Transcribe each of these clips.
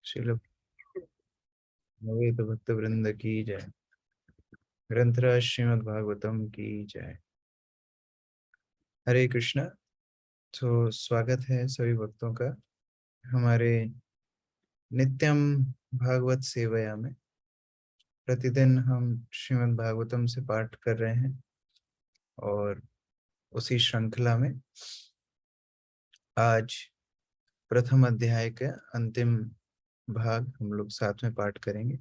श्रील नवेद भक्त वृंद की जय। ग्रंथराज श्रीमद् भागवतम की जय। हरे कृष्णा। तो स्वागत है सभी भक्तों का हमारे नित्यम भागवत सेवया में। प्रतिदिन हम श्रीमद् भागवतम से पाठ कर रहे हैं और उसी श्रृंखला में आज प्रथम अध्याय का अंतिम भाग हम लोग साथ में पाठ करेंगे।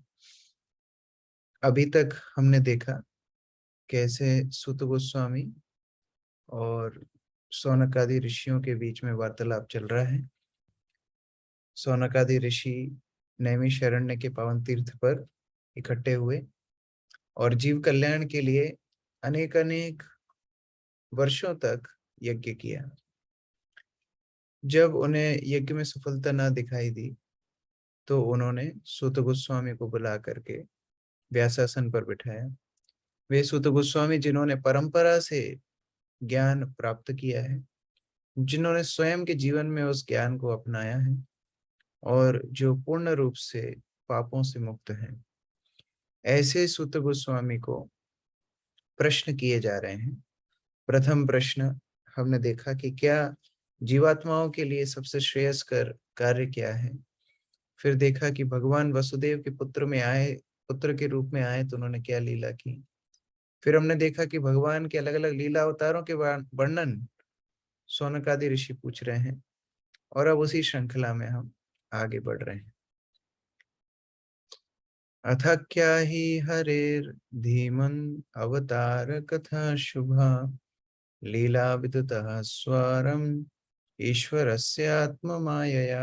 अभी तक हमने देखा कैसे सूत गोस्वामी और शौनक आदि ऋषियों के बीच में वार्तालाप चल रहा है। शौनक आदि ऋषि नैमिषारण्य के पावन तीर्थ पर इकट्ठे हुए और जीव कल्याण के लिए अनेक अनेक वर्षों तक यज्ञ किया। जब उन्हें यज्ञ में सफलता न दिखाई दी तो उन्होंने सूत गोस्वामी को बुला करके व्यासासन पर बिठाया। वे सूत गोस्वामी जिन्होंने परंपरा से ज्ञान प्राप्त किया है, जिन्होंने स्वयं के जीवन में उस ज्ञान को अपनाया है और जो पूर्ण रूप से पापों से मुक्त हैं, ऐसे सूत गोस्वामी को प्रश्न किए जा रहे हैं। प्रथम प्रश्न हमने देखा कि क्या जीवात्माओं के लिए सबसे श्रेयस्कर कार्य क्या है। फिर देखा कि भगवान वसुदेव के पुत्र के रूप में आए तो उन्होंने क्या लीला की। फिर हमने देखा कि भगवान के अलग अलग लीला अवतारों के वर्णन शौनक आदि ऋषि पूछ रहे हैं और अब उसी श्रृंखला में हम आगे बढ़ रहे हैं। अथ क्या ही हरेर धीमन अवतार कथा शुभा लीला विदुतः स्वरम ईश्वरस्य आत्म मायया।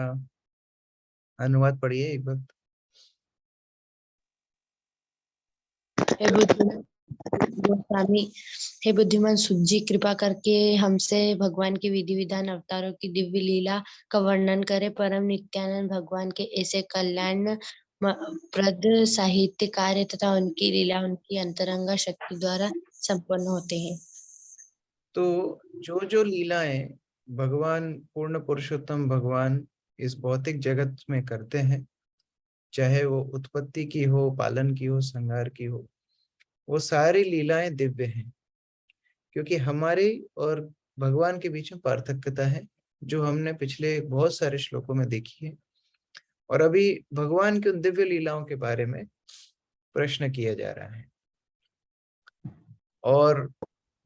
अनुवाद पढ़िए एक वक्त। हे बुद्धिमान गोस्वामी, हे बुद्धिमान सुत जी, कृपा करके हमसे भगवान के विधि विधान अवतारों की दिव्य लीला का वर्णन करे। परम नित्यानंद भगवान के ऐसे कल्याण प्रद साहित्य कार्य तथा उनकी लीला उनकी अंतरंगा शक्ति द्वारा संपन्न होते हैं। तो जो जो लीलाएं भगवान पूर्ण पुरुषोत्तम भगवान इस भौतिक जगत में करते हैं, चाहे वो उत्पत्ति की हो, पालन की हो, संहार की हो, वो सारी लीलाएं दिव्य हैं। क्योंकि हमारे और भगवान के बीच में पार्थक्यता है जो हमने पिछले बहुत सारे श्लोकों में देखी है। और अभी भगवान की उन दिव्य लीलाओं के बारे में प्रश्न किया जा रहा है। और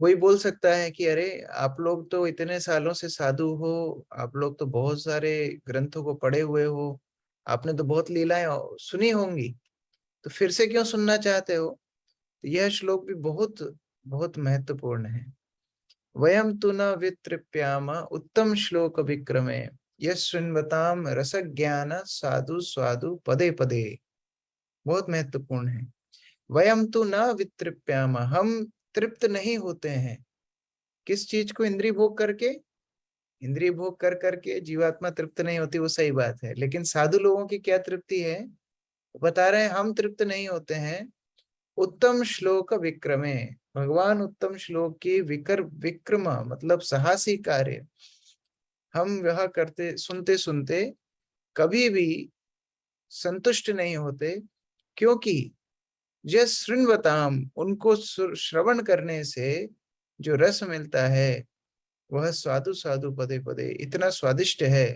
कोई बोल सकता है कि अरे आप लोग तो इतने सालों से साधु हो, आप लोग तो बहुत सारे ग्रंथों को पढ़े हुए हो, आपने तो बहुत लीलाएं सुनी होंगी, तो फिर से क्यों सुनना चाहते हो। तो यह श्लोक भी बहुत बहुत महत्वपूर्ण है। वयम तु न वितृप्याम उत्तम श्लोक विक्रमे यृण्वताम रस ज्ञान साधु स्वादु पदे पदे। बहुत महत्वपूर्ण है। वयम तु न वितृप्याम, हम तृप्त नहीं होते हैं। किस चीज को? इंद्रिय भोग करके। इंद्रिय भोग कर करके जीवात्मा तृप्त नहीं होती, वो सही बात है, लेकिन साधु लोगों की क्या तृप्ति है बता रहे हैं। हम तृप्त नहीं होते हैं। उत्तम श्लोक विक्रमे, भगवान उत्तम श्लोक की विक्रम मतलब साहसी कार्य हम वह करते सुनते सुनते कभी भी संतुष्ट नहीं होते। क्योंकि जय शृण्वताम, उनको श्रवण करने से जो रस मिलता है वह स्वादु स्वादु पदे पदे इतना स्वादिष्ट है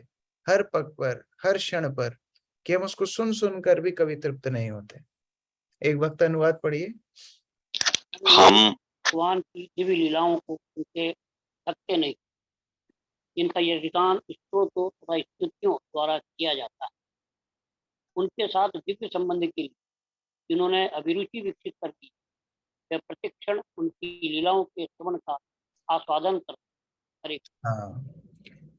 हर पग पर, हर क्षण पर, कि हम उसको सुन सुनकर भी कभी तृप्त नहीं होते। एक वक्त अनुवाद पढ़िए। हम भगवान की दिव्य लीलाओं को उनके थकते नहीं। इनका यज्ञदान स्तोत्रों तथा स्तुतियों द्वारा किया जाता है। उनके साथ दिव्य संबंध के लिए जिन्होंने अभिरुचि विकसित कर दी, वे प्रतिक्षण उनकी लीलाओं के श्रवण का आस्वादन करते। हाँ,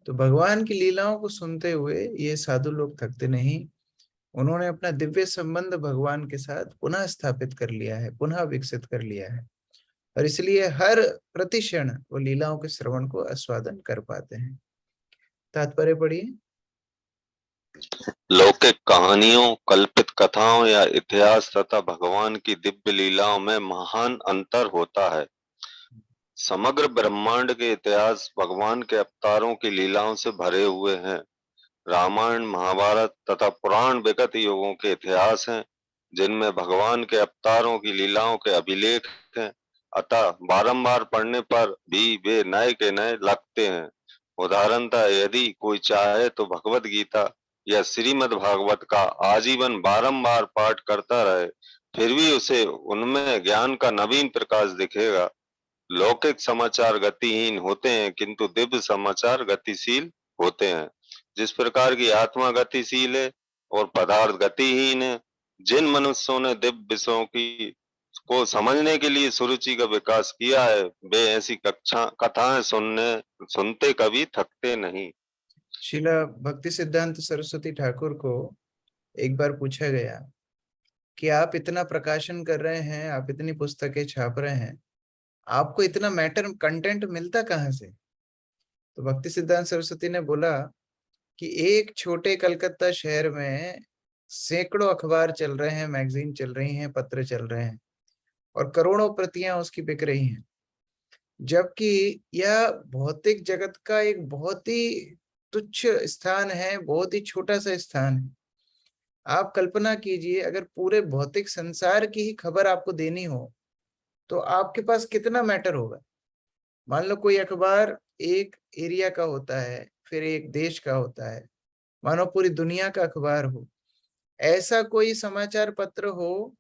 तो भगवान की लीलाओं को सुनते हुए ये साधु लोग थकते नहीं। उन्होंने अपना दिव्य संबंध भगवान के साथ पुनः स्थापित कर लिया है, पुनः विकसित कर लिया है, और इसलिए हर प्रतिक्षण वो लीलाओं के श्रवण को आस्वादन कर पाते हैं। तात्पर्य पढ़िए। लौकिक कहानियों, कल्पित कथाओं या इतिहास तथा भगवान की दिव्य लीलाओं में महान अंतर होता है। समग्र ब्रह्मांड के इतिहास भगवान के अवतारों की लीलाओं से भरे हुए हैं। रामायण, महाभारत तथा पुराण विगत युगों के इतिहास हैं, जिनमें भगवान के अवतारों की लीलाओं के अभिलेख हैं। अतः बारंबार पढ़ने पर भी वे नए के नए लगते हैं। उदाहरणतः यदि कोई चाहे तो भगवत गीता या श्रीमद् भागवत का आजीवन बारंबार पाठ करता रहे, फिर भी उसे उनमें ज्ञान का नवीन प्रकाश दिखेगा। लौकिक समाचार गतिहीन होते हैं, किंतु दिव्य समाचार गतिशील होते हैं। जिस प्रकार की आत्मा गतिशील है और पदार्थ गतिहीन है, जिन मनुष्यों ने दिव्य विषयों की को समझने के लिए सुरुचि का विकास किया है, वे ऐसी कथाएं सुनते कभी थकते नहीं। श्रीला भक्ति सिद्धांत सरस्वती ठाकुर को एक बार पूछा गया कि आप इतना प्रकाशन कर रहे हैं, आप इतनी पुस्तकें छाप रहे हैं, आपको इतना मैटर कंटेंट मिलता कहाँ से? तो भक्ति सिद्धांत सरस्वती ने बोला कि एक छोटे कलकत्ता शहर में सैकड़ों अखबार चल रहे हैं, मैगजीन चल रही हैं, पत्र चल रहे हैं और करोड़ों प्रतियां उसकी बिक रही हैं, जबकि यह भौतिक जगत का एक बहुत ही तुच्छ स्थान है, बहुत ही छोटा सा स्थान है। आप कल्पना कीजिए, अगर पूरे भौतिक संसार की ही खबर आपको देनी हो तो आपके पास कितना मैटर होगा। मान लो कोई अखबार एक एरिया का होता है, फिर एक देश का होता है, मानो पूरी दुनिया का अखबार हो। ऐसा कोई समाचार पत्र हो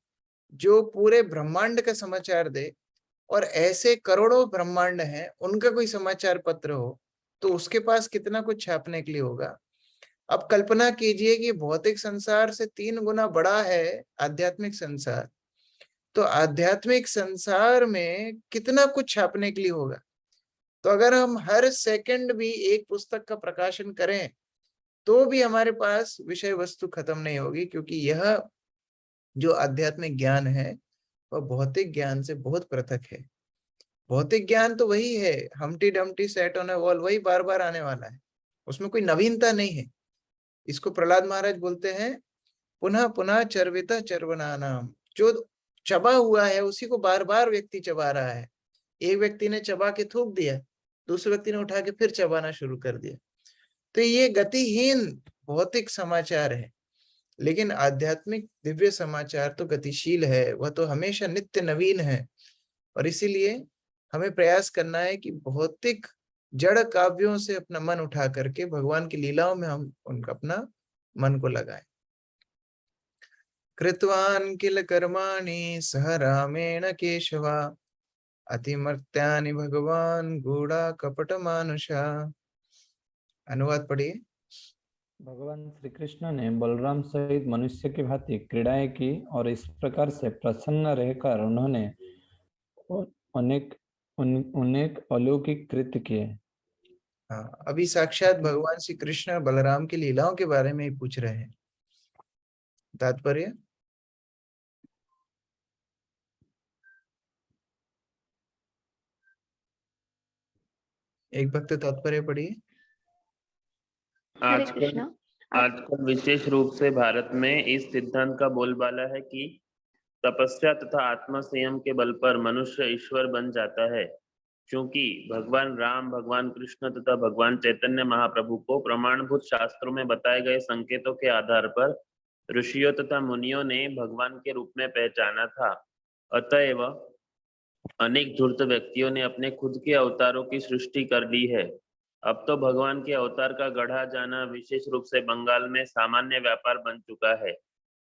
जो पूरे ब्रह्मांड का समाचार दे, और ऐसे करोड़ों ब्रह्मांड हैं, उनका कोई समाचार पत्र हो, तो उसके पास कितना कुछ छापने के लिए होगा। अब कल्पना कीजिए कि भौतिक संसार से 3 गुना बड़ा है आध्यात्मिक संसार, तो आध्यात्मिक संसार में कितना कुछ छापने के लिए होगा। तो अगर हम हर सेकंड भी एक पुस्तक का प्रकाशन करें तो भी हमारे पास विषय वस्तु खत्म नहीं होगी, क्योंकि यह जो आध्यात्मिक ज्ञान है वह भौतिक ज्ञान से बहुत पृथक है। भौतिक ज्ञान तो वही है, हमटी Dumpty set on A wall, वही बार बार आने वाला है, उसमें कोई नवीनता नहीं है। इसको प्रहलाद महाराज बोलते हैं पुनः पुनः चर्विता चर्वनानाम। जो चबा हुआ है उसी को बार बार व्यक्ति चबा रहा है। एक व्यक्ति ने चबा के थूक दिया, दूसरे व्यक्ति ने उठा के फिर चबाना शुरू कर दिया। तो ये गतिहीन भौतिक समाचार है, लेकिन आध्यात्मिक दिव्य समाचार तो गतिशील है, वह तो हमेशा नित्य नवीन है। और इसीलिए हमें प्रयास करना है कि भौतिक जड़ काव्यों से अपना मन उठा करके भगवान की लीलाओं में हम उनका अपना मन को लगाएं। कृतवान किल कर्माणि सह रामेण केशवा, अतिमर्त्यानि भगवान गूढ़ा कपट मानुषा। अनुवाद पढ़िए। भगवान श्री कृष्ण ने बलराम सहित मनुष्य की भांति क्रीड़ाएं की और इस प्रकार से प्रसन्न रहकर उन्होंने अनेक अलौकिक कृत्य किए। हाँ, अभी साक्षात भगवान श्री कृष्ण बलराम की लीलाओं के बारे में ही पूछ रहे हैं। तात्पर्य, एक भक्त तात्पर्य पढ़िए। आजकल विशेष रूप से भारत में इस सिद्धांत का बोलबाला है कि तपस्या तथा आत्म संयम के बल पर मनुष्य ईश्वर बन जाता है। क्योंकि भगवान राम, भगवान कृष्ण तथा भगवान चैतन्य महाप्रभु को प्रमाणभूत शास्त्रों में बताए गए संकेतों के आधार पर ऋषियों तथा मुनियों ने भगवान के रूप में पहचाना था। अतएव अनेक धूर्त व्यक्तियों ने अपने खुद के अवतारों की सृष्टि कर ली है। अब तो भगवान के अवतार का गढ़ा जाना विशेष रूप से बंगाल में सामान्य व्यापार बन चुका है।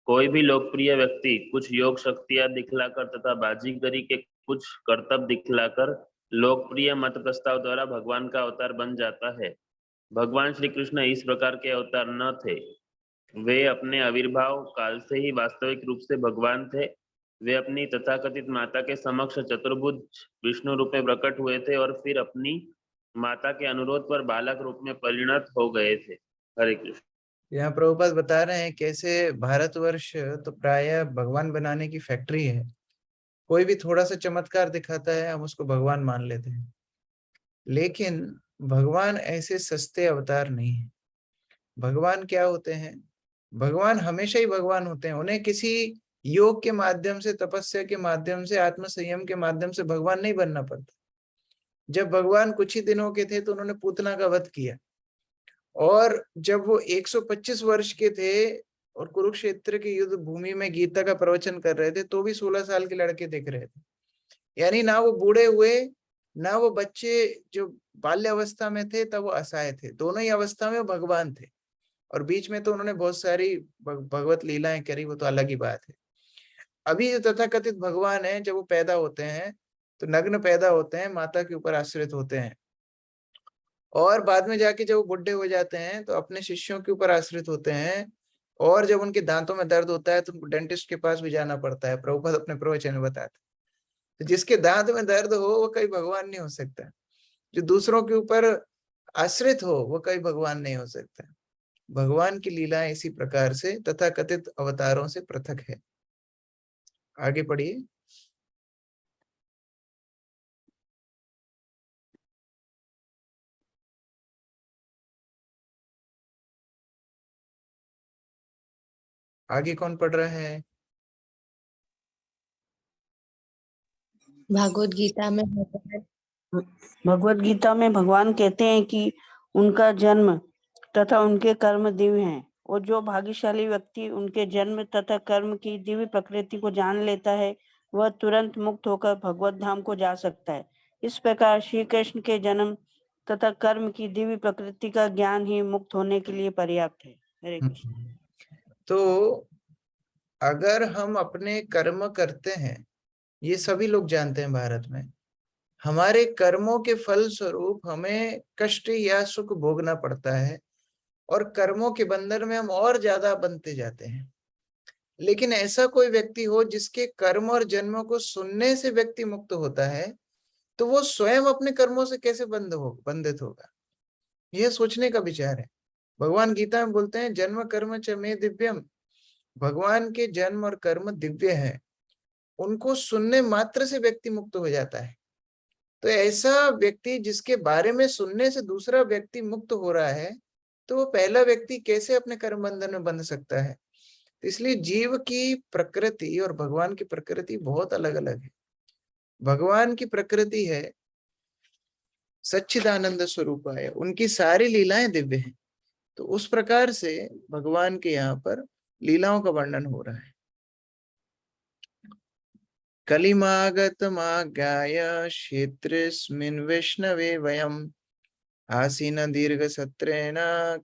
कोई भी लोकप्रिय व्यक्ति कुछ योग शक्तियां दिखलाकर तथा बाजीगरी के कुछ करतब दिखलाकर लोकप्रिय मत प्रस्ताव द्वारा भगवान का अवतार बन जाता है। भगवान श्री कृष्ण इस प्रकार के अवतार न थे। वे अपने आविर्भाव काल से ही वास्तविक रूप से भगवान थे। वे अपनी तथाकथित माता के समक्ष चतुर्भुज विष्णु रूप में प्रकट हुए थे और फिर अपनी माता के अनुरोध पर बालक रूप में परिणत हो गए थे। हरे कृष्ण। यहाँ प्रभुपाद बता रहे हैं कैसे भारतवर्ष तो प्रायः भगवान बनाने की फैक्ट्री है। कोई भी थोड़ा सा चमत्कार दिखाता है, हम उसको भगवान मान लेते हैं। लेकिन भगवान ऐसे सस्ते अवतार नहीं है। भगवान क्या होते हैं? भगवान हमेशा ही भगवान होते हैं। उन्हें किसी योग के माध्यम से, तपस्या के माध्यम से, आत्म संयम के माध्यम से भगवान नहीं बनना पड़ता। जब भगवान कुछ ही दिनों के थे तो उन्होंने पूतना का वध किया, और जब वो 125 वर्ष के थे और कुरुक्षेत्र की युद्ध भूमि में गीता का प्रवचन कर रहे थे, तो भी 16 साल के लड़के दिख रहे थे। यानी ना वो बूढ़े हुए, ना वो बच्चे जो बाल्यावस्था में थे तब वो असहाय थे, दोनों ही अवस्था में वो भगवान थे। और बीच में तो उन्होंने बहुत सारी भगवत लीलाएं करी, वो तो अलग ही बात है। अभी जो तथाकथित भगवान है, जब वो पैदा होते हैं तो नग्न पैदा होते हैं, माता के ऊपर आश्रित होते हैं, और बाद में जाके जब वो बुढ़े हो जाते हैं तो अपने शिष्यों के ऊपर आश्रित होते हैं, और जब उनके दांतों में दर्द होता है तो उनको डेंटिस्ट के पास भी जाना पड़ता है। प्रभुपाद अपने प्रवचन में बताते, तो जिसके दांत में दर्द हो वो कभी भगवान नहीं हो सकता, जो दूसरों के ऊपर आश्रित हो वो कभी भगवान नहीं हो सकता। भगवान की लीलाएं इसी प्रकार से तथाकथित अवतारों से पृथक है। आगे पढ़िए। आगे कौन पढ़ रहा है? भगवत गीता में भगवान कहते हैं कि उनका जन्म तथा उनके कर्म दिव्य हैं, और जो भाग्यशाली व्यक्ति उनके जन्म तथा कर्म की दिव्य प्रकृति को जान लेता है वह तुरंत मुक्त होकर भगवत धाम को जा सकता है। इस प्रकार श्री कृष्ण के जन्म तथा कर्म की दिव्य प्रकृति का ज्ञान ही मुक्त होने के लिए पर्याप्त है। हरे कृष्ण। तो अगर हम अपने कर्म करते हैं, ये सभी लोग जानते हैं भारत में, हमारे कर्मों के फल स्वरूप हमें कष्ट या सुख भोगना पड़ता है, और कर्मों के बंधन में हम और ज्यादा बंधते जाते हैं। लेकिन ऐसा कोई व्यक्ति हो जिसके कर्म और जन्मों को सुनने से व्यक्ति मुक्त होता है, तो वो स्वयं अपने कर्मों से कैसे बंधित होगा? यह सोचने का विचार है। भगवान गीता में बोलते हैं जन्म कर्म च मे दिव्यम, भगवान के जन्म और कर्म दिव्य है, उनको सुनने मात्र से व्यक्ति मुक्त हो जाता है। तो ऐसा व्यक्ति जिसके बारे में सुनने से दूसरा व्यक्ति मुक्त हो रहा है, तो वो पहला व्यक्ति कैसे अपने कर्म बंधन में बंध सकता है? इसलिए जीव की प्रकृति और भगवान की प्रकृति बहुत अलग अलग है। भगवान की प्रकृति है सच्चिदानंद स्वरूप है, उनकी सारी लीलाएं दिव्य हैं। तो उस प्रकार से भगवान के यहाँ पर लीलाओं का वर्णन हो रहा है। कलिमागत माज्ञाय क्षेत्रेस्मिन् वैष्णवे वयम् आसीन दीर्घ सत्रेण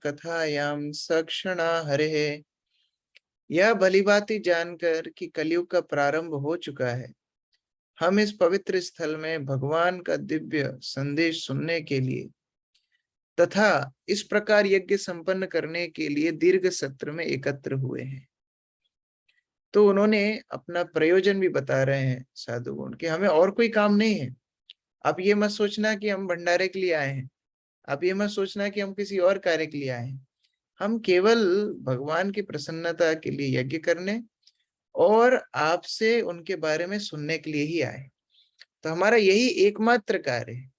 कथायां सक्षणा हरे। यह भलीभांति जानकर कि कलयुग का प्रारंभ हो चुका है, हम इस पवित्र स्थल में भगवान का दिव्य संदेश सुनने के लिए तथा इस प्रकार यज्ञ संपन्न करने के लिए दीर्घ सत्र में एकत्र हुए हैं। तो उन्होंने अपना प्रयोजन भी बता रहे हैं साधुगुण कि हमें और कोई काम नहीं है। आप ये मत सोचना कि हम भंडारे के लिए आए हैं, आप ये मत सोचना कि हम किसी और कार्य के लिए आए हैं। हम केवल भगवान की प्रसन्नता के लिए यज्ञ करने और आपसे उनके बारे में सुनने के लिए ही आए। तो हमारा यही एकमात्र कार्य है।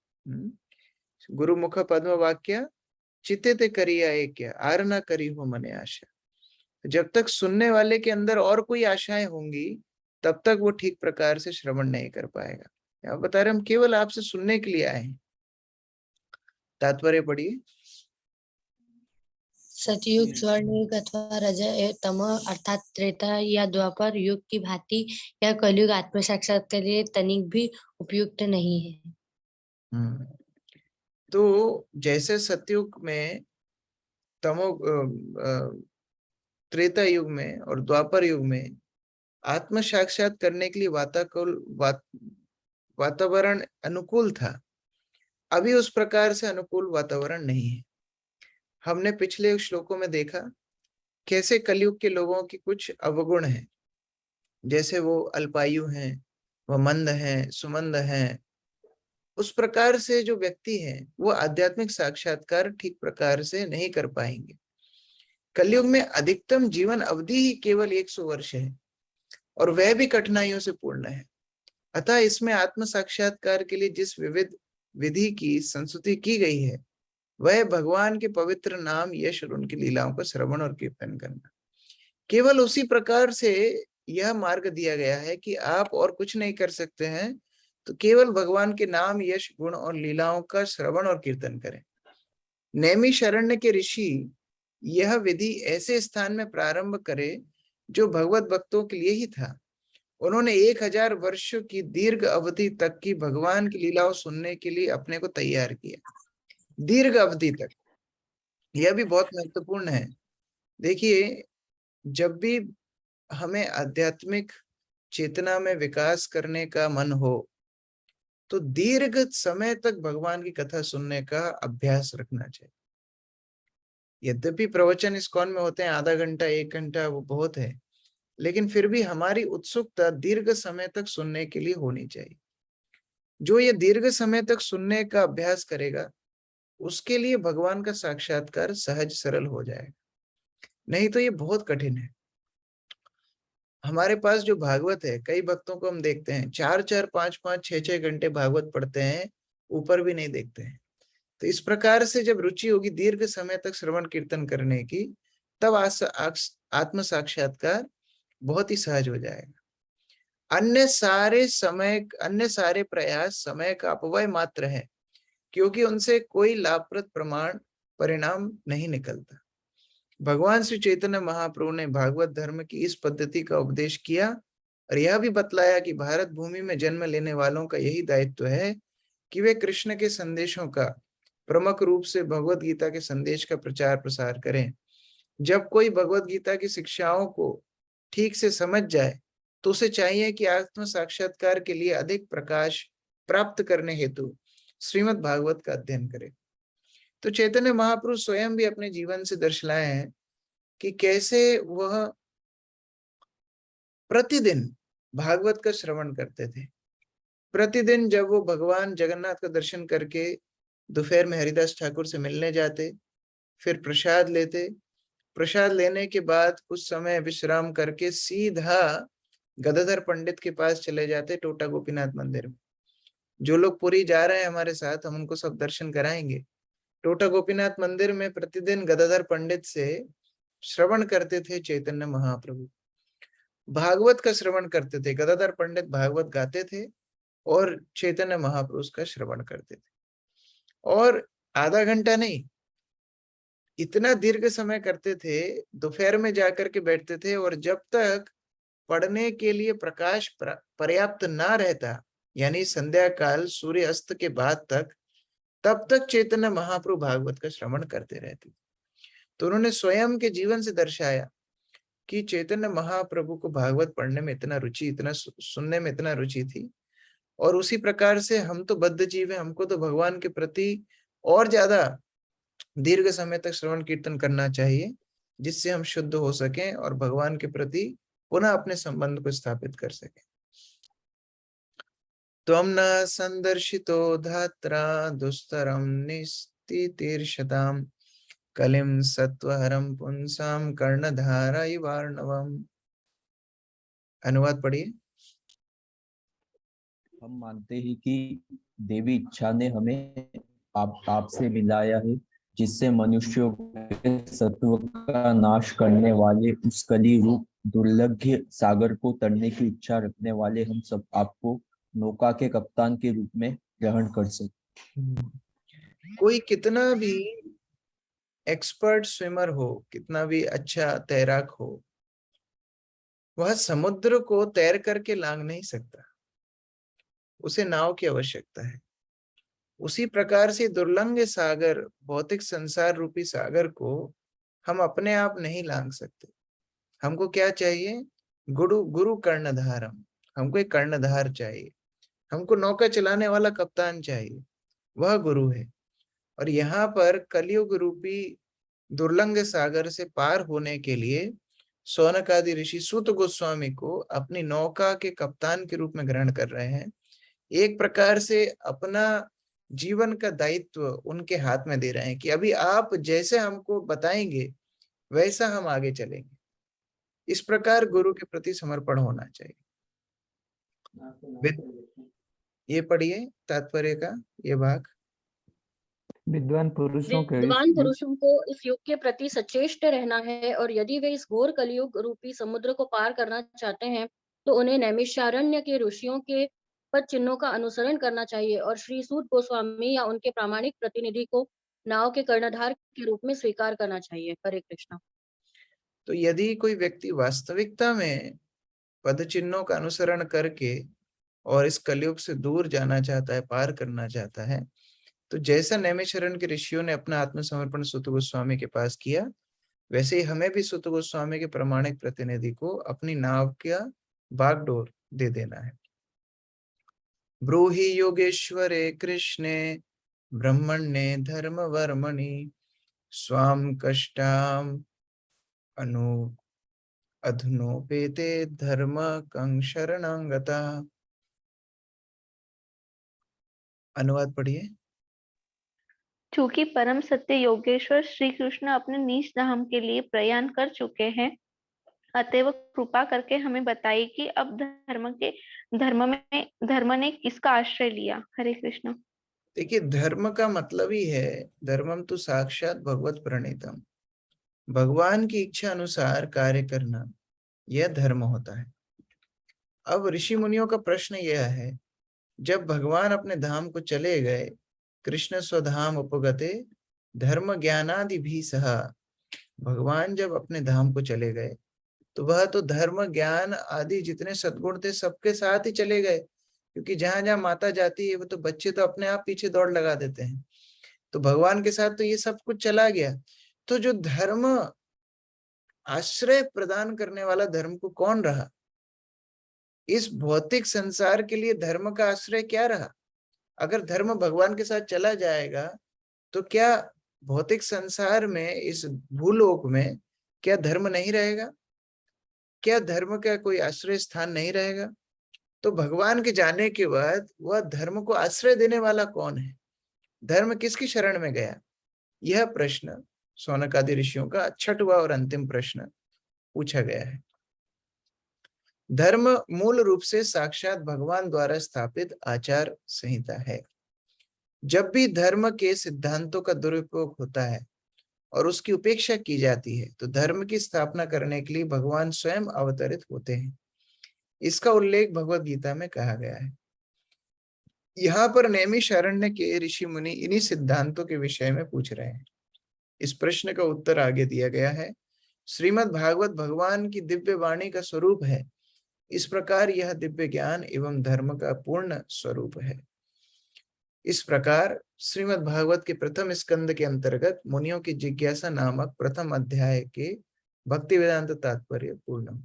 गुरु मुख पद्म वाक्य चित्ते करिया एक आर न करी हो मने आशा। जब तक सुनने वाले के अंदर और कोई आशाएं होंगी तब तक वो ठीक प्रकार से श्रवण नहीं कर पाएगा। यहाँ बता रहे हम केवल आपसे सुनने के लिए आए हैं। तात्पर्य पढ़िए। सतयुग, स्वर्ण युग अथवा रज तम अर्थात त्रेता या द्वापर युग की भांति यह कलयुग आत्म साक्षात के लिए तनिक भी उपयुक्त नहीं है। तो जैसे सतयुग में त्रेता युग में और द्वापर युग में आत्म साक्षात करने के लिए वातावरण अनुकूल था, अभी उस प्रकार से अनुकूल वातावरण नहीं है। हमने पिछले श्लोकों में देखा कैसे कलयुग के लोगों की कुछ अवगुण हैं, जैसे वो अल्पायु हैं, वह मंद हैं, सुमंद हैं। उस प्रकार से जो व्यक्ति हैं वो आध्यात्मिक साक्षात्कार ठीक प्रकार से नहीं कर पाएंगे। कलयुग में अधिकतम जीवन अवधि ही केवल 100 वर्ष है, और वह भी कठिनाइयों से पूर्ण है। अतः इसमें आत्म साक्षात्कार के लिए जिस विविध विधि की संस्तुति की गई है वह भगवान के पवित्र नाम, यश और उनकी लीलाओं का श्रवण और कीर्तन करना। केवल उसी प्रकार से यह मार्ग दिया गया है कि आप और कुछ नहीं कर सकते हैं, तो केवल भगवान के नाम, यश, गुण और लीलाओं का श्रवण और कीर्तन करें। नैमिषारण्य के ऋषि यह विधि ऐसे स्थान में प्रारंभ करे जो भगवत भक्तों के लिए ही था। उन्होंने 1000 वर्षों की दीर्घ अवधि तक की भगवान की लीलाओं सुनने के लिए अपने को तैयार किया। दीर्घ अवधि तक, यह भी बहुत महत्वपूर्ण है। देखिए, जब भी हमें आध्यात्मिक चेतना में विकास करने का मन हो तो दीर्घ समय तक भगवान की कथा सुनने का अभ्यास रखना चाहिए। यद्यपि प्रवचन इस्कॉन में होते हैं आधा घंटा 1 घंटा, वो बहुत है, लेकिन फिर भी हमारी उत्सुकता दीर्घ समय तक सुनने के लिए होनी चाहिए। जो ये दीर्घ समय तक सुनने का अभ्यास करेगा उसके लिए भगवान का साक्षात्कार सहज सरल हो जाएगा, नहीं तो ये बहुत कठिन है। हमारे पास जो भागवत है, कई भक्तों को हम देखते हैं 4-4, 5-5, 6-6 घंटे भागवत पढ़ते हैं, ऊपर भी नहीं देखते हैं। तो इस प्रकार से जब रुचि होगी दीर्घ समय तक श्रवण कीर्तन करने की, तब आत्म साक्षात्कार बहुत ही सहज हो जाएगा। अन्य सारे प्रयास समय का अपव्यय मात्र है, क्योंकि उनसे कोई लाभप्रद परिणाम नहीं निकलता। भगवान श्री चैतन्य महाप्रभु ने भागवत धर्म की इस पद्धति का उपदेश किया और यह भी बतलाया कि भारत भूमि में जन्म लेने वालों का यही दायित्व है कि वे कृष्ण के संदेशों का, प्रमुख रूप से भगवत गीता के संदेश का प्रचार प्रसार करें। जब कोई भगवत गीता की शिक्षाओं को ठीक से समझ जाए तो उसे चाहिए कि आत्म साक्षात्कार के लिए अधिक प्रकाश प्राप्त करने हेतु श्रीमद् भागवत का अध्ययन करे। तो चैतन्य महाप्रभु स्वयं भी अपने जीवन से दर्शाए हैं कि कैसे वह प्रतिदिन भागवत का श्रवण करते थे। प्रतिदिन जब वो भगवान जगन्नाथ का दर्शन करके दोपहर में हरिदास ठाकुर से मिलने जाते, फिर प्रसाद लेते, प्रसाद लेने के बाद कुछ समय विश्राम करके सीधा गदाधर पंडित के पास चले जाते, टोटा गोपीनाथ मंदिर में। जो लोग पुरी जा रहे हैं हमारे साथ, हम उनको सब दर्शन कराएंगे। टोटा गोपीनाथ मंदिर में प्रतिदिन गदाधर पंडित से श्रवण करते थे चैतन्य महाप्रभु, भागवत का श्रवण करते थे। गदाधर पंडित भागवत गाते थे और चैतन्य महाप्रभु उसका श्रवण करते थे, और आधा घंटा नहीं, इतना दीर्घ समय करते थे। दोपहर में जाकर के बैठते थे और जब तक पढ़ने के लिए प्रकाश पर्याप्त ना रहता, यानी संध्या काल सूर्य अस्त के बाद तक, तब तक चैतन्य महाप्रभु भागवत का श्रवण करते रहते। तो उन्होंने स्वयं के जीवन से दर्शाया कि चैतन्य महाप्रभु को भागवत पढ़ने में इतना रुचि, इतना सुनने में इतना रुचि थी। और उसी प्रकार से हम तो बद्ध जीव हैं, हमको तो भगवान के प्रति और ज्यादा दीर्घ समय तक श्रवण कीर्तन करना चाहिए, जिससे हम शुद्ध हो सकें और भगवान के प्रति पुनः अपने संबंध को स्थापित कर सकें। त्वं न संदर्शितो धात्रा दुस्तरम निस्तितीर्षताम् कलिम सत्वहरम पुंसाम कर्णधारा इवार्णवम्। अनुवाद पढ़िए। हम मानते हैं कि देवी इच्छा ने हमें आपसे मिलाया है, जिससे मनुष्यों के सत्व का नाश करने वाले उस कली रूप दुर्लभ सागर को तड़ने की इच्छा रखने वाले हम सब आपको नौका के कप्तान के रूप में ग्रहण कर सकते। कोई कितना भी एक्सपर्ट स्विमर हो, कितना भी अच्छा तैराक हो, वह समुद्र को तैर करके लांग नहीं सकता, उसे नाव की आवश्यकता है। उसी प्रकार से दुर्लंघ सागर, भौतिक संसार रूपी सागर को हम अपने आप नहीं लांग सकते। हमको क्या चाहिए? गुरु कर्णधारम, हमको एक कर्णधार चाहिए, हमको नौका चलाने वाला कप्तान चाहिए, वह गुरु है। और यहाँ पर कलियुग रूपी दुर्लंघ सागर से पार होने के लिए सौनक आदि ऋषि सूत गोस्वामी को अपनी नौका के कप्तान के रूप में ग्रहण कर रहे हैं। एक प्रकार से अपना जीवन का दायित्व उनके हाथ में दे रहे हैं कि अभी आप जैसे हमको बताएंगे वैसा हम आगे चलेंगे। इस प्रकार गुरु के प्रति समर्पण होना चाहिए। ये पढ़िए तात्पर्य का ये भाग। विद्वान पुरुषों को इस युग के प्रति सचेष्ट रहना है, और यदि वे इस घोर कलयुग रूपी समुद्र को पार करना चाहते हैं तो उन्हें नैमिषारण्य के ऋषियों के पद चिन्हों का अनुसरण करना चाहिए और श्री सूत गोस्वामी या उनके प्रामाणिक प्रतिनिधि को नाव के कर्णधार के रूप में स्वीकार करना चाहिए। हरे कृष्णा। तो यदि कोई व्यक्ति वास्तविकता में पद चिन्हों का अनुसरण करके और इस कलयुग से दूर जाना चाहता है, पार करना चाहता है, तो जैसा नैमिषारण्य के ऋषियों ने अपना आत्मसमर्पण सुत गोस्वामी के पास किया, वैसे ही हमें भी सुत गोस्वामी के प्रामाणिक प्रतिनिधि को अपनी नाव का बागडोर दे देना है। ब्रूहि योगेश्वरे कृष्णे ब्रह्मण्ये धर्म वर्मणि स्वाम कष्टाम अनु अधुनोपेते धर्म कं शरणांगता। अनुवाद पढ़िए। चूंकि परम सत्य योगेश्वर श्री कृष्ण अपने नीच धाम के लिए प्रयाण कर चुके हैं, अतएव कृपा करके हमें बताइए कि अब धर्म ने किसका आश्रय लिया। हरे कृष्ण। देखिए, धर्म का मतलब ही है धर्मम तो साक्षात भगवत प्रणीतम, भगवान की इच्छा अनुसार कार्य करना, यह धर्म होता है। अब ऋषि मुनियों का प्रश्न यह है, जब भगवान अपने धाम को चले गए, कृष्ण स्वधाम उपगते धर्म ज्ञानादि भी सहा, भगवान जब अपने धाम को चले गए तो वह तो धर्म ज्ञान आदि जितने सद्गुण थे सबके साथ ही चले गए, क्योंकि जहां जहां माता जाती है वो तो बच्चे तो अपने आप पीछे दौड़ लगा देते हैं, तो भगवान के साथ तो ये सब कुछ चला गया। तो जो धर्म आश्रय प्रदान करने वाला धर्म को कौन रहा? इस भौतिक संसार के लिए धर्म का आश्रय क्या रहा? अगर धर्म भगवान के साथ चला जाएगा तो क्या भौतिक संसार में, इस भूलोक में, क्या धर्म नहीं रहेगा? क्या धर्म का कोई आश्रय स्थान नहीं रहेगा? तो भगवान के जाने के बाद वह धर्म को आश्रय देने वाला कौन है? धर्म किसकी शरण में गया? यह प्रश्न शौनक आदि ऋषियों का छठवां और अंतिम प्रश्न पूछा गया है। धर्म मूल रूप से साक्षात भगवान द्वारा स्थापित आचार संहिता है। जब भी धर्म के सिद्धांतों का दुरुपयोग होता है और उसकी उपेक्षा की जाती है, तो धर्म की स्थापना करने के लिए भगवान स्वयं अवतरित होते हैं। इसका उल्लेख भगवद गीता में कहा गया है। यहाँ पर नैमिषारण्य के ऋषि मुनि इन्हीं सिद्धांतों के विषय में पूछ रहे हैं। इस प्रश्न का उत्तर आगे दिया गया है। श्रीमद् भागवत भगवान की दिव्य वाणी का स्वरूप है, इस प्रकार यह दिव्य ज्ञान एवं धर्म का पूर्ण स्वरूप है। इस प्रकार श्रीमद् भागवत के प्रथम स्कंद के अंतर्गत मुनियों की जिज्ञासा नामक प्रथम अध्याय के भक्ति वेदांत तात्पर्य पूर्ण हो।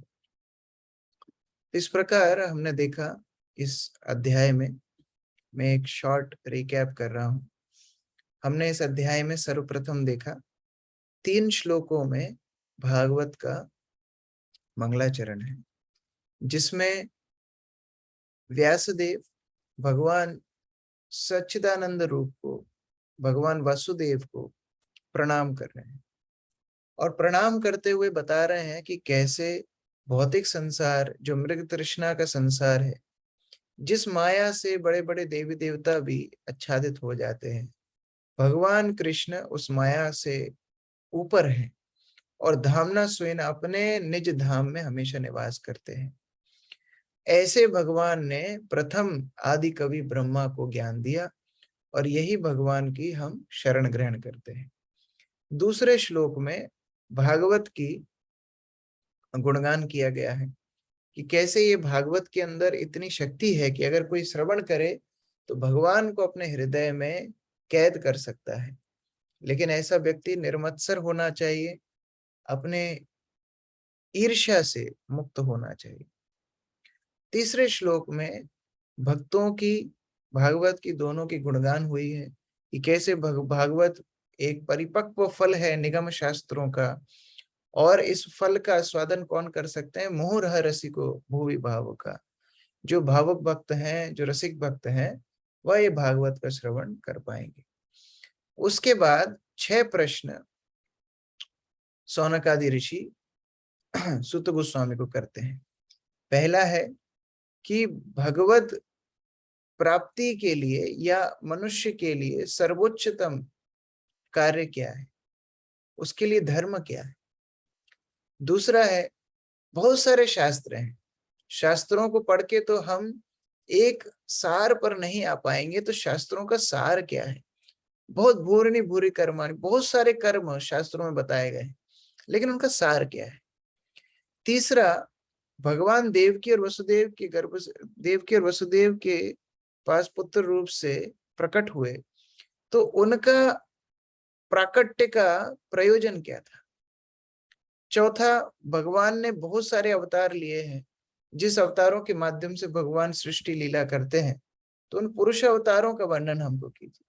इस प्रकार हमने देखा इस अध्याय में, मैं एक शॉर्ट रिकैप कर रहा हूं। हमने इस अध्याय में सर्वप्रथम देखा 3 श्लोकों में भागवत का मंगलाचरण है, जिसमें व्यासदेव भगवान सच्चिदानंद रूप को, भगवान वासुदेव को प्रणाम कर रहे हैं और प्रणाम करते हुए बता रहे हैं कि कैसे भौतिक संसार, जो मृग तृष्णा का संसार है, जिस माया से बड़े बड़े देवी देवता भी आच्छादित हो जाते हैं, भगवान कृष्ण उस माया से ऊपर हैं और धामना स्वयं अपने निज धाम में हमेशा निवास करते हैं। ऐसे भगवान ने प्रथम आदि कवि ब्रह्मा को ज्ञान दिया और यही भगवान की हम शरण ग्रहण करते हैं। दूसरे श्लोक में भागवत की गुणगान किया गया है कि कैसे ये भागवत के अंदर इतनी शक्ति है कि अगर कोई श्रवण करे तो भगवान को अपने हृदय में कैद कर सकता है। लेकिन ऐसा व्यक्ति निर्मत्सर होना चाहिए, अपने ईर्ष्या से मुक्त होना चाहिए। तीसरे श्लोक में भक्तों की, भागवत की दोनों की गुणगान हुई है कि कैसे भागवत एक परिपक्व फल है निगम शास्त्रों का, और इस फल का स्वादन कौन कर सकते हैं? मोह रह रसिको भुवि भाव का। जो भावुक भक्त हैं, जो रसिक भक्त हैं, वह ये भागवत का श्रवण कर पाएंगे। उसके बाद 6 प्रश्न शौनक आदि ऋषि सुत गोस्वामी को करते हैं। पहला है कि भगवत प्राप्ति के लिए या मनुष्य के लिए सर्वोच्चतम कार्य क्या है, उसके लिए धर्म क्या है। दूसरा है, बहुत सारे शास्त्र हैं, शास्त्रों को पढ़ के तो हम एक सार पर नहीं आ पाएंगे, तो शास्त्रों का सार क्या है, बहुत भूरि भूरि कर्माणि, बहुत सारे कर्म शास्त्रों में बताए गए, लेकिन उनका सार क्या है? तीसरा, भगवान देवकी और वसुदेव के गर्भ से, देवकी और वसुदेव के पास पुत्र रूप से प्रकट हुए, तो उनका प्राकट्य का प्रयोजन क्या था? चौथा, भगवान ने बहुत सारे अवतार लिए हैं, जिस अवतारों के माध्यम से भगवान सृष्टि लीला करते हैं, तो उन पुरुष अवतारों का वर्णन हमको कीजिए।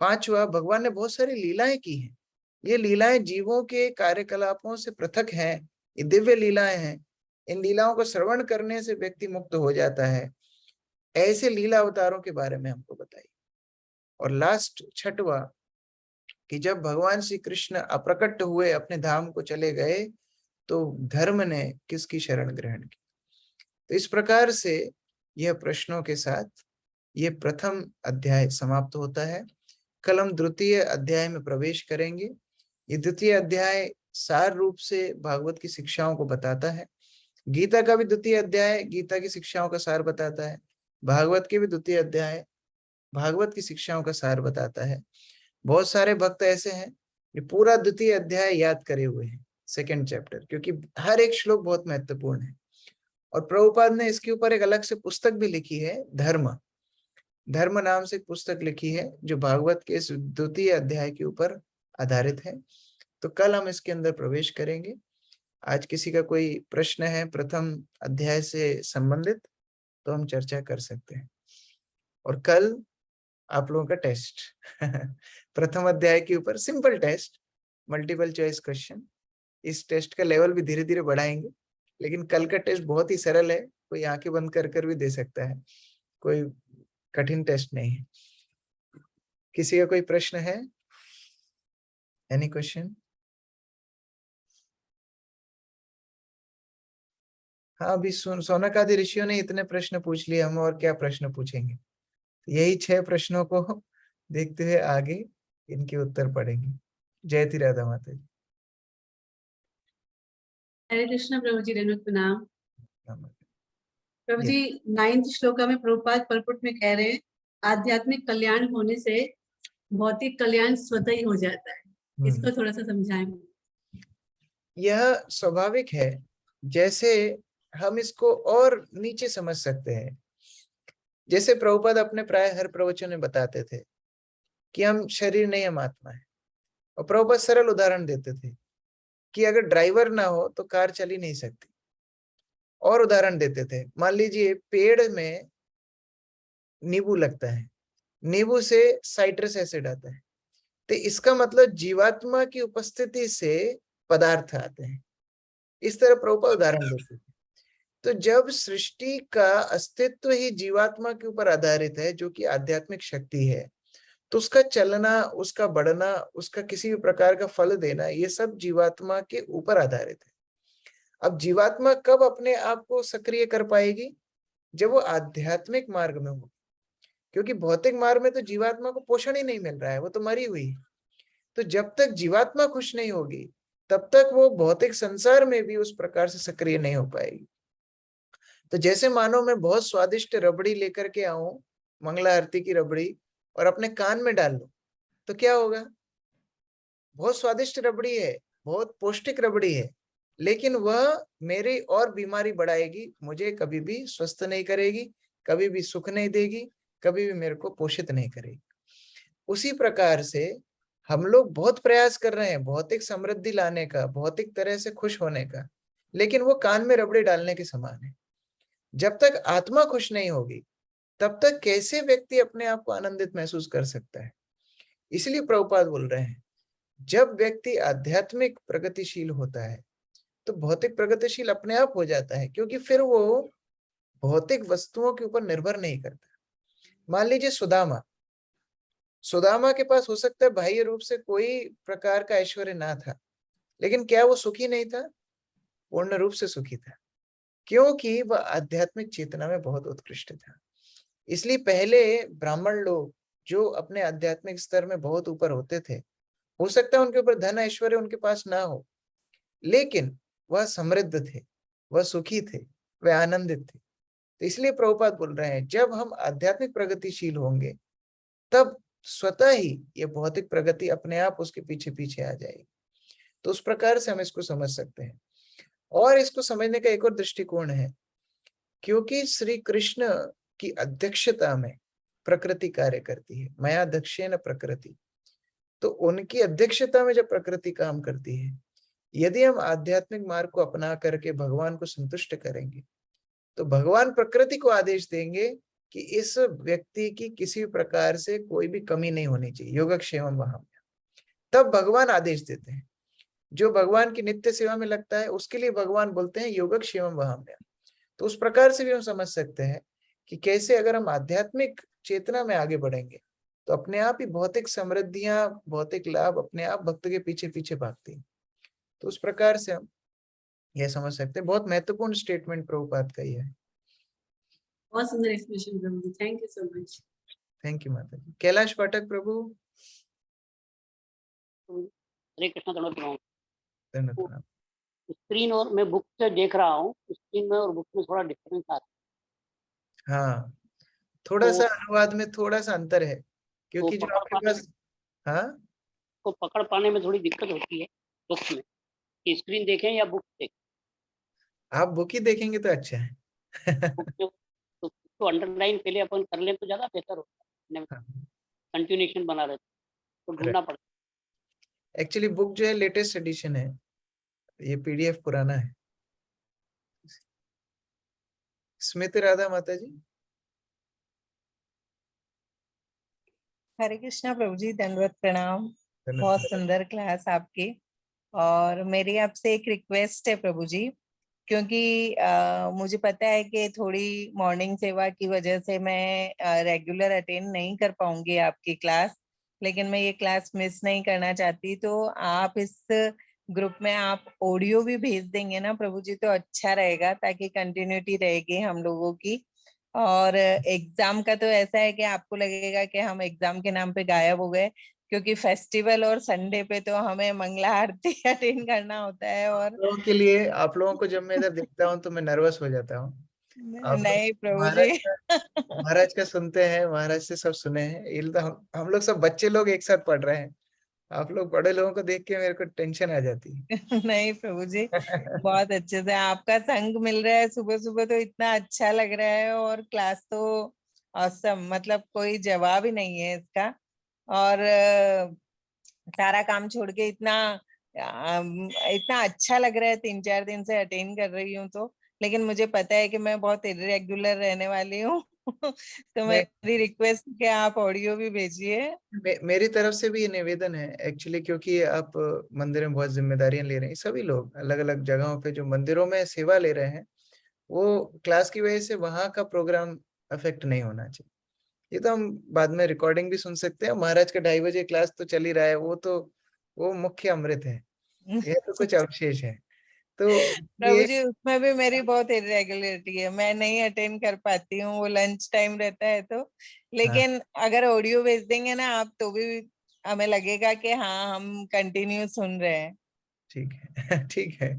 पांचवा, भगवान ने बहुत सारी लीलाएं की हैं, ये लीलाएं जीवों के कार्यकलापों से पृथक हैं, ये दिव्य लीलाएं हैं, इन लीलाओं को श्रवण करने से व्यक्ति मुक्त हो जाता है, ऐसे लीला अवतारों के बारे में हमको बताइए। और लास्ट, छठवा, कि जब भगवान श्री कृष्ण अप्रकट हुए, अपने धाम को चले गए, तो धर्म ने किसकी शरण ग्रहण की? तो इस प्रकार से यह प्रश्नों के साथ ये प्रथम अध्याय समाप्त होता है। कल हम द्वितीय अध्याय में प्रवेश करेंगे। ये द्वितीय अध्याय सार रूप से भागवत की शिक्षाओं को बताता है। गीता का भी द्वितीय अध्याय गीता की शिक्षाओं का सार बताता है, भागवत के भी द्वितीय अध्याय भागवत की शिक्षाओं का सार बताता है। बहुत सारे भक्त ऐसे हैं ये पूरा द्वितीय अध्याय याद करे हुए हैं, सेकंड चैप्टर, क्योंकि हर एक श्लोक बहुत महत्वपूर्ण है। और प्रभुपाद ने इसके ऊपर एक अलग से पुस्तक भी लिखी है, धर्म नाम से एक पुस्तक लिखी है, जो भागवत के इस द्वितीय अध्याय के ऊपर आधारित है। तो कल हम इसके अंदर प्रवेश करेंगे। आज किसी का कोई प्रश्न है प्रथम अध्याय से संबंधित, तो हम चर्चा कर सकते हैं। और कल आप लोगों का टेस्ट प्रथम अध्याय के ऊपर simple test, multiple choice question. इस टेस्ट का लेवल भी धीरे धीरे बढ़ाएंगे, लेकिन कल का टेस्ट बहुत ही सरल है, कोई आंखें बंद कर कर भी दे सकता है, कोई कठिन टेस्ट नहीं है। किसी का कोई प्रश्न है? Any question? हाँ, अभी सोनक आदि ऋषियों ने इतने प्रश्न पूछ लिए, हम और क्या प्रश्न पूछेंगे? यही 6 प्रश्नों को देखते हुए आगे इनके उत्तर पढ़ेंगे। जय ती राधा माता जी। हरे कृष्ण प्रभु जी, रेणु प्रणाम। प्रभु जी 9th श्लोका में प्रभुपाद पलपुट में कह रहे हैं, आध्यात्मिक कल्याण होने से भौतिक कल्याण स्वतः ही हो जाता है। इसको थोड़ा सा समझाएं। यह स्वाभाविक है, जैसे हम इसको और नीचे समझ सकते हैं। जैसे प्रभुपाद अपने प्राय हर प्रवचन में बताते थे कि हम शरीर नहीं, हम आत्मा है। और प्रभुपाद सरल उदाहरण देते थे कि अगर ड्राइवर ना हो तो कार चल ही नहीं सकती। और उदाहरण देते थे, मान लीजिए पेड़ में नींबू लगता है, नींबू से साइट्रस एसिड आता है, तो इसका मतलब जीवात्मा की उपस्थिति से पदार्थ आते हैं। इस तरह प्रभुपाद उदाहरण देते थे। तो जब सृष्टि का अस्तित्व ही जीवात्मा के ऊपर आधारित है, जो कि आध्यात्मिक शक्ति है, तो उसका चलना, उसका बढ़ना, उसका किसी भी प्रकार का फल देना, ये सब जीवात्मा के ऊपर आधारित है। अब जीवात्मा कब अपने आप को सक्रिय कर पाएगी? जब वो आध्यात्मिक मार्ग में हो, क्योंकि भौतिक मार्ग में तो जीवात्मा को पोषण ही नहीं मिल रहा है, वो तो मरी हुई है। तो जब तक जीवात्मा खुश नहीं होगी, तब तक वो भौतिक संसार में भी उस प्रकार से सक्रिय नहीं हो पाएगी। तो जैसे मानो मैं बहुत स्वादिष्ट रबड़ी लेकर के आऊं, मंगला आरती की रबड़ी, और अपने कान में डाल लूं, तो क्या होगा? बहुत स्वादिष्ट रबड़ी है, बहुत पौष्टिक रबड़ी है, लेकिन वह मेरी और बीमारी बढ़ाएगी, मुझे कभी भी स्वस्थ नहीं करेगी, कभी भी सुख नहीं देगी, कभी भी मेरे को पोषित नहीं करेगी। उसी प्रकार से हम लोग बहुत प्रयास कर रहे हैं भौतिक समृद्धि लाने का, भौतिक तरह से खुश होने का, लेकिन वो कान में रबड़ी डालने के समान है। जब तक आत्मा खुश नहीं होगी, तब तक कैसे व्यक्ति अपने आप को आनंदित महसूस कर सकता है? इसलिए प्रभुपाद बोल रहे हैं, जब व्यक्ति आध्यात्मिक प्रगतिशील होता है, तो भौतिक प्रगतिशील अपने आप हो जाता है, क्योंकि फिर वो भौतिक वस्तुओं के ऊपर निर्भर नहीं करता। मान लीजिए सुदामा के पास हो सकता है बाह्य रूप से कोई प्रकार का ऐश्वर्य ना था, लेकिन क्या वो सुखी नहीं था? पूर्ण रूप से सुखी था, क्योंकि वह आध्यात्मिक चेतना में बहुत उत्कृष्ट था। इसलिए पहले ब्राह्मण लोग जो अपने आध्यात्मिक स्तर में बहुत ऊपर होते थे, हो सकता है उनके ऊपर धन ऐश्वर्य उनके पास ना हो, लेकिन वह समृद्ध थे, वह सुखी थे, वह आनंदित थे। तो इसलिए प्रभुपाद बोल रहे हैं, जब हम आध्यात्मिक प्रगतिशील होंगे, तब स्वतः ही ये भौतिक प्रगति अपने आप उसके पीछे पीछे आ जाएगी। तो उस प्रकार से हम इसको समझ सकते हैं। और इसको समझने का एक और दृष्टिकोण है, क्योंकि श्री कृष्ण की अध्यक्षता में प्रकृति कार्य करती है, मया दक्षेण प्रकृति, तो उनकी अध्यक्षता में जब प्रकृति काम करती है, यदि हम आध्यात्मिक मार्ग को अपना करके भगवान को संतुष्ट करेंगे, तो भगवान प्रकृति को आदेश देंगे कि इस व्यक्ति की किसी प्रकार से कोई भी कमी नहीं होनी चाहिए, योगक्षेमम वहाम्य। तब भगवान आदेश देते हैं। जो भगवान की नित्य सेवा में लगता है उसके लिए भगवान बोलते हैं योगक्षेमम वहाम्य। तो उस प्रकार से भी हम समझ सकते हैं कि कैसे अगर हम आध्यात्मिक चेतना में आगे बढ़ेंगे तो अपने आप ही भौतिक समृद्धियां, भौतिक लाभ अपने आप भक्त के पीछे पीछे भागती हैं। तो उस प्रकार से हम यह समझ सकते हैं। बहुत महत्वपूर्ण स्टेटमेंट प्रभुपाद का यह है। बहुत सुंदर एक्सप्लेनेशन प्रभु जी, thank you so much. Thank you माता जी। कैलाश पाठक प्रभु। हरे कृष्ण। धन्यवाद। स्क्रीन और मैं बुक से देख रहा हूँ, स्क्रीन में और बुक में थोड़ा डिफरेंस आ रहा है। हाँ, थोड़ा सा अनुवाद में थोड़ा सा अंतर है, क्योंकि जो आपके पास को पकड़ पाने में थोड़ी दिक्कत होती है बुक में, कि स्क्रीन देखें या बुक देखें। आप बुक ही देखेंगे तो अच्छा है। तो अंडरलाइन पहले अपन कर लें तो ज्यादा बेहतर होता है, कंटिन्यूएशन बना रहे तो ढूंढना पड़ता। एक्चुअली बुक जो है लेटेस्ट एडिशन है, ये पीडीएफ पुराना है। स्मृति राधा माता जी। हरे कृष्णा प्रभु जी, दंडवत प्रणाम। बहुत सुंदर क्लास आपकी। और मेरी आपसे एक रिक्वेस्ट है प्रभु जी, क्योंकि मुझे पता है कि थोड़ी मॉर्निंग सेवा की वजह से मैं रेगुलर अटेंड नहीं कर पाऊंगी आपकी क्लास, लेकिन मैं ये क्लास मिस नहीं करना चाहती। तो आप इस ग्रुप में आप ऑडियो भी भेज देंगे ना प्रभु जी, तो अच्छा रहेगा, ताकि कंटिन्यूटी रहेगी हम लोगों की। और एग्जाम का तो ऐसा है कि आपको लगेगा कि हम एग्जाम के नाम पे गायब हो गए, क्योंकि फेस्टिवल और संडे पे तो हमें मंगला आरती अटेंड करना होता है। और लोगों के लिए, आप लोगों को जब मैं इधर देखता हूँ तो मैं नर्वस हो जाता हूँ। नहीं प्रभु जी। महाराज का सुनते हैं, महाराज से सब सुने हैं। ये तो हम लोग सब बच्चे लोग एक साथ पढ़ रहे हैं, आप लोग बड़े लोगों को देख के मेरे को टेंशन आ जाती है। नहीं प्रभु जी, बहुत अच्छे से आपका संग मिल रहा है सुबह सुबह, तो इतना अच्छा लग रहा है। और क्लास तो ऑसम, मतलब कोई जवाब ही नहीं है इसका। और सारा काम छोड़ के इतना अच्छा लग रहा है, 3-4 दिन से अटेंड कर रही हूँ तो। लेकिन मुझे पता है कि मैं बहुत इरेगुलर रहने वाली हूँ। तो मेरी रिक्वेस्ट है कि आप ऑडियो भी भेजिए। मेरी तरफ से भी ये निवेदन है एक्चुअली, क्योंकि आप मंदिर में बहुत जिम्मेदारियां ले रहे हैं। सभी लोग अलग अलग जगहों पे जो मंदिरों में सेवा ले रहे हैं, वो क्लास की वजह से वहां का प्रोग्राम अफेक्ट नहीं होना चाहिए। ये तो हम बाद में रिकॉर्डिंग भी सुन सकते हैं। महाराज का 2:30 बजे क्लास तो चल ही रहा है, वो मुख्य अमृत है, यह तो कुछ अवशेष है। तो प्रभु जी, उसमें भी मेरी बहुत इरेगुलरिटी है, मैं नहीं अटेंड कर पाती हूँ, वो लंच टाइम रहता है तो। लेकिन अगर ऑडियो भेज देंगे ना आप, तो भी हमें लगेगा कि हाँ, हम कंटिन्यू सुन रहे हैं। ठीक है। ठीक है,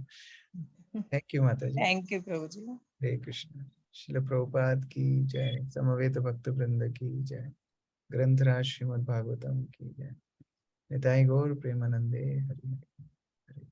थैंक यू माता जी। थैंक यू प्रभु जी। हरे कृष्ण। श्रील प्रभुपाद की जय। समवेत भक्त वृंद की जय। ग्रंथराज श्रीमद् भागवतम की जय। निताई गौर प्रेमानंदे हरि हरे।